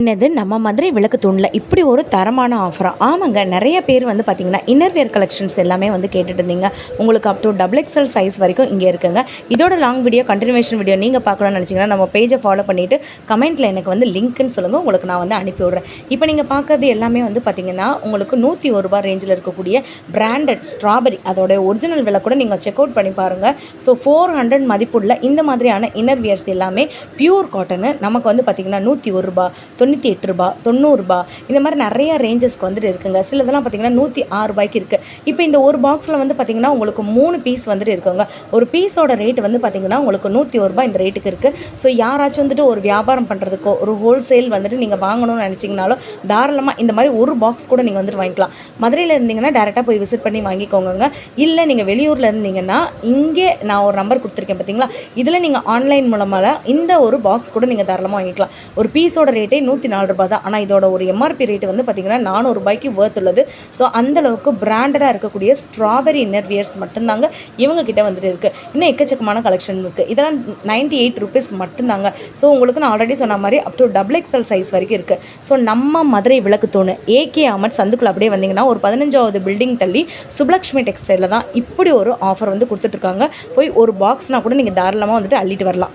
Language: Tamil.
என்னது நம்ம மதுரை விளக்கு தூணில் இப்படி ஒரு தரமான ஆஃபரா? ஆமாங்க, நிறைய பேர் வந்து பார்த்திங்கன்னா இன்னர்வேர் கலெக்ஷன்ஸ் எல்லாமே வந்து கேட்டுட்டு இருந்தீங்க. உங்களுக்கு up to double XL size வரைக்கும் இங்கே இருக்குங்க. இதோட லாங் வீடியோ கண்டினியூஷன் வீடியோ நீங்கள் பார்க்கணும்னு நினச்சிங்கன்னா நம்ம பேஜை ஃபாலோ பண்ணிவிட்டு கமெண்ட்டில் எனக்கு வந்து லிங்க்னு சொல்லுங்கள், உங்களுக்கு நான் வந்து அனுப்பி விட்றேன். இப்போ நீங்கள் பார்க்குறது எல்லாமே வந்து பார்த்திங்கன்னா உங்களுக்கு ₹101 ரேஞ்சில் இருக்கக்கூடிய பிராண்டட் ஸ்ட்ராபெரி, அதோட ஒரிஜினல் விலை கூட நீங்கள் செக் அவுட் பண்ணி பாருங்கள். ஸோ 400 மதிப்புள்ள இந்த மாதிரியான இன்னர்வியர்ஸ் எல்லாமே பியூர் காட்டனு நமக்கு வந்து பார்த்திங்கன்னா ₹101, ₹98, ₹90 இந்த மாதிரி நிறைய ரேஞ்சஸ்க்கு வந்துட்டு இருக்குங்க. சிலதெல்லாம் பார்த்தீங்கன்னா ₹106 இருக்குது. இப்போ இந்த ஒரு பாக்ஸில் வந்து பார்த்தீங்கன்னா உங்களுக்கு 3 பீஸ் வந்துட்டு இருக்குங்க. ஒரு பீஸோட ரேட் வந்து பார்த்தீங்கன்னா உங்களுக்கு ₹101 இந்த ரேட்டுக்கு இருக்குது. ஸோ யாராச்சும் வந்துட்டு ஒரு வியாபாரம் பண்ணுறதுக்கோ ஒரு ஹோல்சேல் வந்துட்டு நீங்கள் வாங்கணும்னு நினச்சிங்கனாலும் தாராளமாக இந்த மாதிரி ஒரு பாக்ஸ் கூட நீங்கள் வந்துட்டு வாங்கிக்கலாம். மதுரையில் இருந்தீங்கன்னா டேரெக்டாக போய் விசிட் பண்ணி வாங்கிக்கோங்க. இல்லை நீங்கள் வெளியூரில் இருந்தீங்கன்னா இங்கே நான் ஒரு நம்பர் கொடுத்துருக்கேன் பார்த்தீங்களா, இதில் நீங்கள் ஆன்லைன் மூலமாக இந்த ஒரு பாக்ஸ் கூட நீங்கள் தாராளமாக வாங்கிக்கலாம். ஒரு பீஸோட ரேட்டே ₹104 தான். ஆனால் இதோட ஒரு எம்ஆர்பி ரேட் வந்து பார்த்திங்கன்னா ₹400 வர்த் உள்ளது. ஸோ அந்தளவுக்கு பிராண்டடாக இருக்கக்கூடிய ஸ்ட்ராபெரி இன்னர்வியர்ஸ் மட்டும்தாங்க இவங்க கிட்ட வந்துட்டு இருக்குது. இன்னும் எக்கச்சக்கமான கலெக்ஷன் இருக்குது. இதெல்லாம் ₹98 மட்டும்தாங்க. ஸோ உங்களுக்கு நான் ஆல்ரெடி சொன்ன மாதிரி up to double XL size வரைக்கும் இருக்குது. ஸோ நம்ம மதுரை விளக்கு தூணு ஏகே அமட் சந்துக்குள்ள அப்படியே வந்தீங்கன்னா ஒரு 15வது பில்டிங் தள்ளி சுப்லக்ஷ்மி டெக்ஸ்டைலில் தான் இப்படி ஒரு ஆஃபர் வந்து கொடுத்துட்ருக்காங்க. போய் ஒரு பாக்ஸ்னால் கூட நீங்கள் தாராளமாக வந்துட்டு அள்ளிட்டு வரலாம்.